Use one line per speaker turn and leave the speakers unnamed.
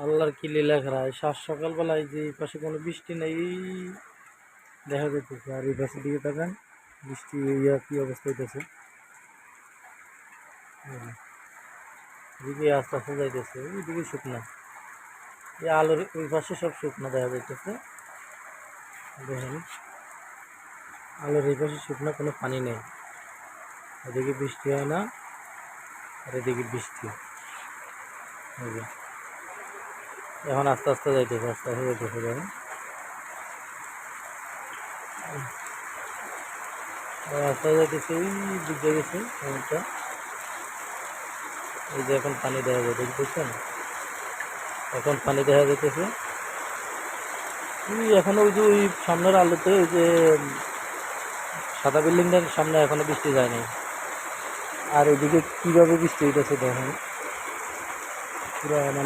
আল্লাহর কি লীলা খেলায় সাত সকালবেলায় যে এই পাশে কোনো বৃষ্টি নেই দেখা যাইতেছে, আর এই পাশের দিকে তাকান বৃষ্টি কি অবস্থা হইতেছে। এদিকে আস্তে আস্তে যাইতেছে, ওইদিকে শুকনা, এই আলোর ওই পাশে সব শুকনা দেখা যাইতেছে। দেখেন আলোর এই পাশে শুকনা, কোনো পানি নেই, এদিকে বৃষ্টি হয় না আর এদিকে বৃষ্টি। এখন আস্তে আস্তে যাইতেছে, আস্তে আস্তে যাইতেছে। দেখেন আস্তে যাইতেছে, ওই বুঝে গেছে অনেকটা। এই যে এখন পানি দেখা যায়, দেখতেছেন এখন পানি দেখা যাইতেছে। এখনো ওই যে ওই সামনের আলোতে ওই যে সাদা বিল্ডিংটার সামনে এখনো বৃষ্টি যায় নাই। আর এদিকে কিভাবে বৃষ্টি হইতেছে দেখেন, পুরা মানে